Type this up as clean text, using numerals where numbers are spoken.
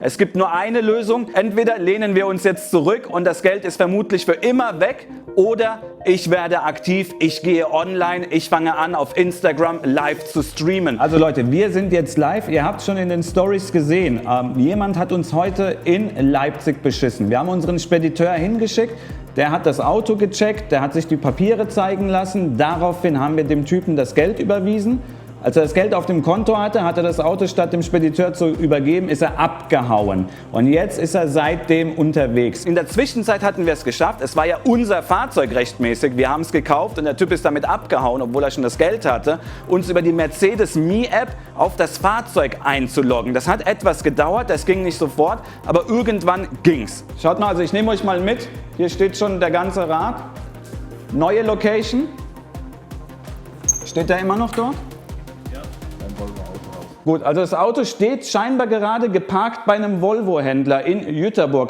Es gibt nur eine Lösung. Entweder lehnen wir uns jetzt zurück und das Geld ist vermutlich für immer weg, oder ich werde aktiv, ich gehe online, ich fange an auf Instagram live zu streamen. Also Leute, wir sind jetzt live. Ihr habt schon in den Stories gesehen, jemand hat uns heute in Leipzig beschissen. Wir haben unseren Spediteur hingeschickt, der hat das Auto gecheckt, der hat sich die Papiere zeigen lassen. Daraufhin haben wir dem Typen das Geld überwiesen. Als er das Geld auf dem Konto hatte, hat er das Auto statt dem Spediteur zu übergeben, ist er abgehauen. Und jetzt ist er seitdem unterwegs. In der Zwischenzeit hatten wir es geschafft. Es war ja unser Fahrzeug rechtmäßig. Wir haben es gekauft und der Typ ist damit abgehauen, obwohl er schon das Geld hatte, uns über die Mercedes Me App auf das Fahrzeug einzuloggen. Das hat etwas gedauert, das ging nicht sofort, aber irgendwann ging's. Schaut mal, also ich nehme euch mal mit. Hier steht schon der ganze Rat. Neue Location. Steht der immer noch dort? Gut, also das Auto steht scheinbar gerade geparkt bei einem Volvo-Händler in Jüterburg.